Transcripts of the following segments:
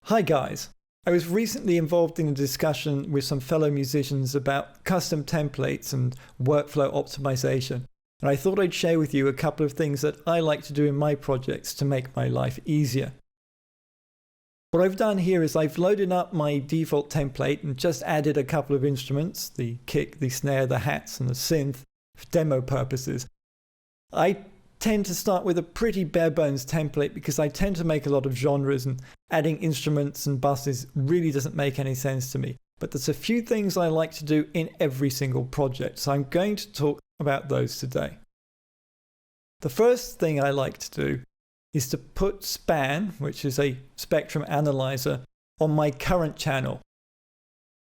Hi guys, I was recently involved in a discussion with some fellow musicians about custom templates and workflow optimization, and I thought I'd share with you a couple of things that I like to do in my projects to make my life easier. What I've done here is I've loaded up my default template and just added a couple of instruments, the kick, the snare, the hats and the synth for demo purposes. I tend to start with a pretty bare bones template because I tend to make a lot of genres and adding instruments and buses really doesn't make any sense to me. But there's a few things I like to do in every single project, so I'm going to talk about those today. The first thing I like to do is to put span, which is a spectrum analyzer, on my current channel.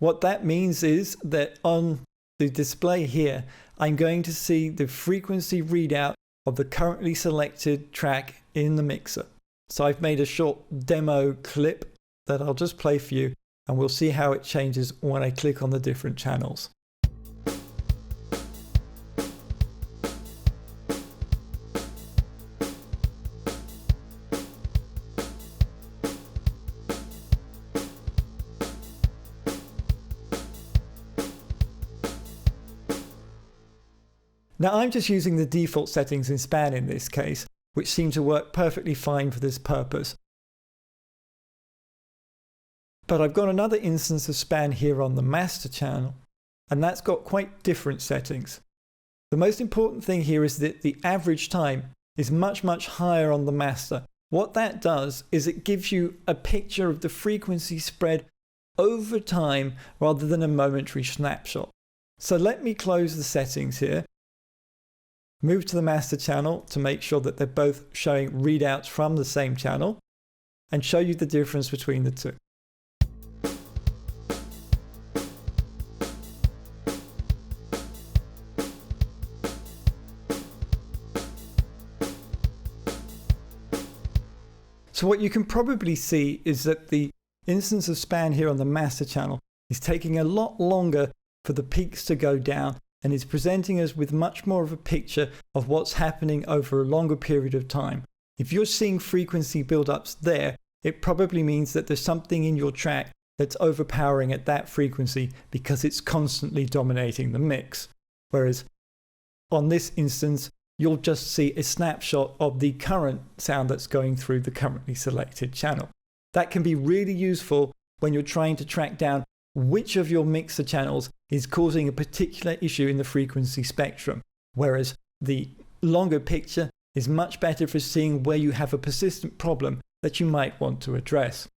What that means is that on the display here, I'm going to see the frequency readout of the currently selected track in the mixer. So I've made a short demo clip that I'll just play for you, and we'll see how it changes when I click on the different channels. Now I'm just using the default settings in span in this case, which seem to work perfectly fine for this purpose. But I've got another instance of span here on the master channel, and that's got quite different settings. The most important thing here is that the average time is much higher on the master. What that does is it gives you a picture of the frequency spread over time rather than a momentary snapshot. So let me close the settings here. Move to the master channel to make sure that they're both showing readouts from the same channel and show you the difference between the two. So what you can probably see is that the instance of span here on the master channel is taking a lot longer for the peaks to go down, and is presenting us with much more of a picture of what's happening over a longer period of time. If you're seeing frequency build-ups there, it probably means that there's something in your track that's overpowering at that frequency because it's constantly dominating the mix. Whereas on this instance, you'll just see a snapshot of the current sound that's going through the currently selected channel. That can be really useful when you're trying to track down which of your mixer channels is causing a particular issue in the frequency spectrum, whereas the longer picture is much better for seeing where you have a persistent problem that you might want to address.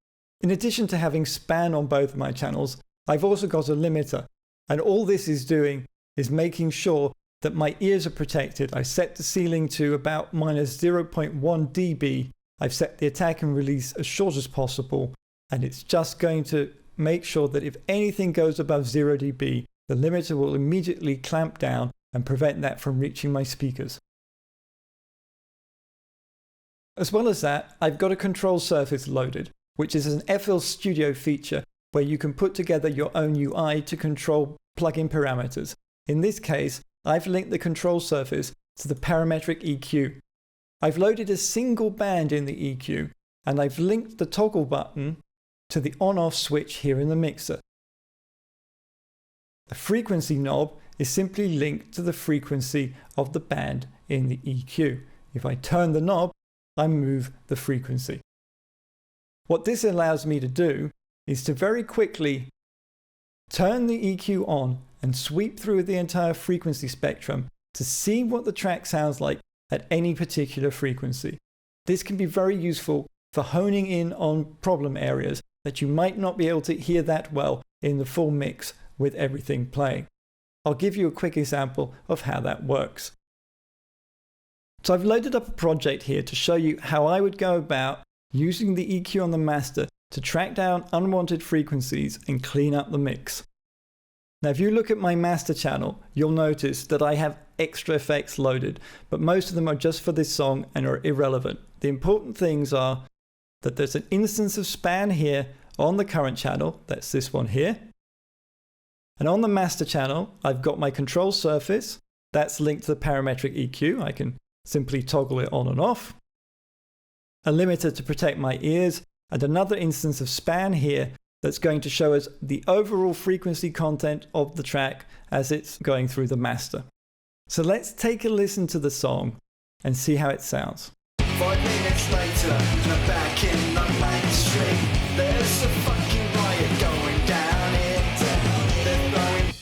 In addition to having span on both of my channels, I've also got a limiter, and all this is doing is making sure that my ears are protected. I set the ceiling to about minus 0.1 dB. I've set the attack and release as short as possible, and it's just going to make sure that if anything goes above 0 dB, the limiter will immediately clamp down and prevent that from reaching my speakers. As well as that, I've got a control surface loaded, which is an FL Studio feature where you can put together your own UI to control plugin parameters. In this case, I've linked the control surface to the parametric EQ. I've loaded a single band in the EQ, and I've linked the toggle button to the on-off switch here in the mixer. The frequency knob is simply linked to the frequency of the band in the EQ. If I turn the knob, I move the frequency. What this allows me to do is to very quickly turn the EQ on and sweep through the entire frequency spectrum to see what the track sounds like at any particular frequency. This can be very useful for honing in on problem areas that you might not be able to hear that well in the full mix with everything playing. I'll give you a quick example of how that works. So I've loaded up a project here to show you how I would go about using the EQ on the master to track down unwanted frequencies and clean up the mix. Now if you look at my master channel, you'll notice that I have extra effects loaded, but most of them are just for this song and are irrelevant. The important things are that there's an instance of span here on the current channel, that's this one here. And on the master channel, I've got my control surface, that's linked to the parametric EQ. I can simply toggle it on and off, a limiter to protect my ears, and another instance of span here that's going to show us the overall frequency content of the track as it's going through the master. So let's take a listen to the song and see how it sounds. 5 minutes later, and I'm back in the main street. There's a fucking riot going down here. They're throwing.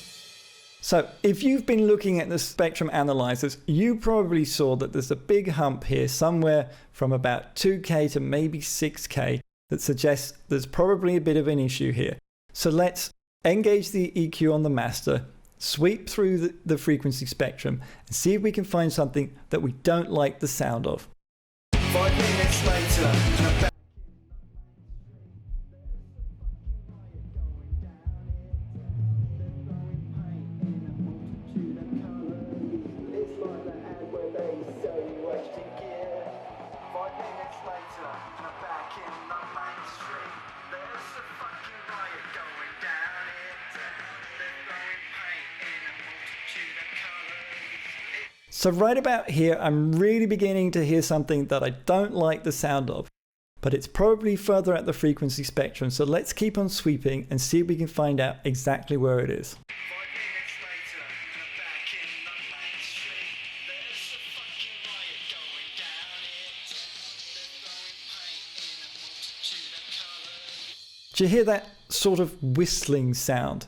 So if you've been looking at the spectrum analyzers, you probably saw that there's a big hump here somewhere from about 2K to maybe 6K that suggests there's probably a bit of an issue here. So let's engage the EQ on the master, sweep through the frequency spectrum, and see if we can find something that we don't like the sound of. 5 minutes later, and I'm back. So right about here, I'm really beginning to hear something that I don't like the sound of, but it's probably further at the frequency spectrum. So let's keep on sweeping and see if we can find out exactly where it is. Do you hear that sort of whistling sound?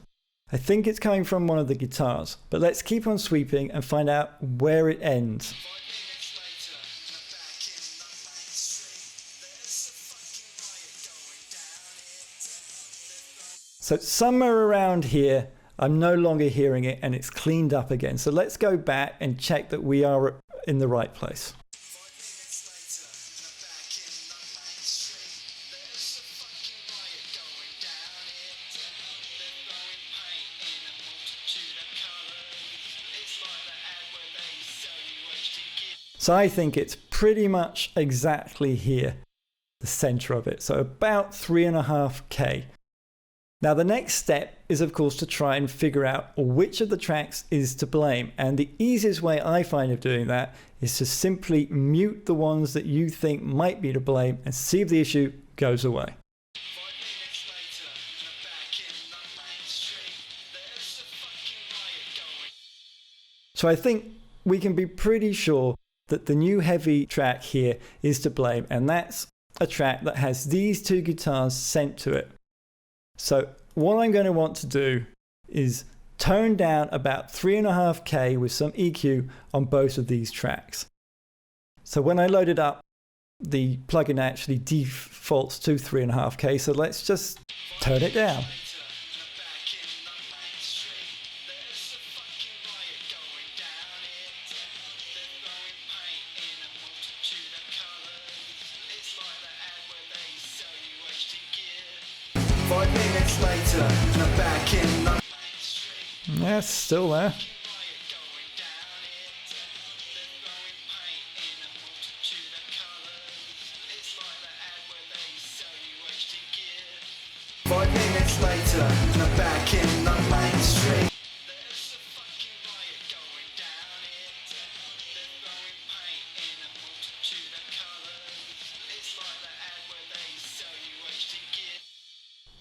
I think it's coming from one of the guitars, but let's keep on sweeping and find out where it ends. So somewhere around here, I'm no longer hearing it and it's cleaned up again. So let's go back and check that we are in the right place. So I think it's pretty much exactly here, the center of it. So about 3.5K. Now the next step is of course to try and figure out which of the tracks is to blame. And the easiest way I find of doing that is to simply mute the ones that you think might be to blame and see if the issue goes away. So I think we can be pretty sure that the new heavy track here is to blame, and that's a track that has these two guitars sent to it. So what I'm going to want to do is tone down about 3.5K with some EQ on both of these tracks. So when I load it up, the plugin actually defaults to 3.5K, so let's just turn it down. Later, and I'm back in the Yeah, it's still there. Five minutes later, and I'm back in the main street.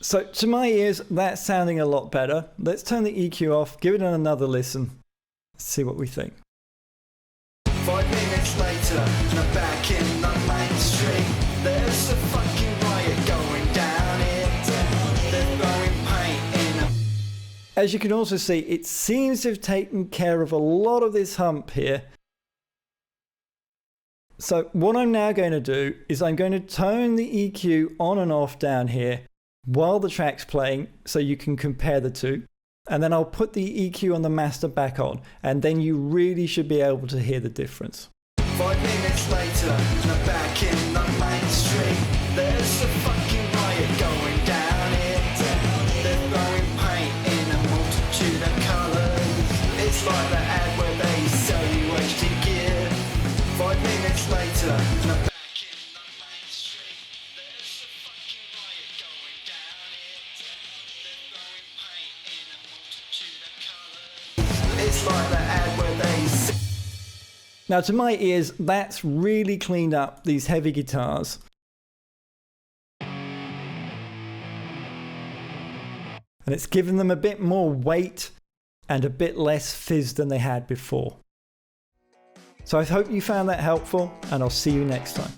So to my ears, that's sounding a lot better. Let's turn the EQ off, give it another listen, see what we think. 5 minutes later, and I'm back in the main street. There's a fucking riot going down here. They're throwing paint in. As you can also see, it seems to have taken care of a lot of this hump here. So what I'm now going to do is I'm going to tone the EQ on and off down here while the track's playing so you can compare the two. And then I'll put the EQ on the master back on, and then you really should be able to hear the difference. 5 minutes later, and I'm back in the main street. There's a fucking riot going down here. They're throwing paint in a multitude of colours. It's like the ad where they sell you HD gear. 5 minutes later, and I'm back. Now to my ears, that's really cleaned up these heavy guitars. And it's given them a bit more weight and a bit less fizz than they had before. So I hope you found that helpful, and I'll see you next time.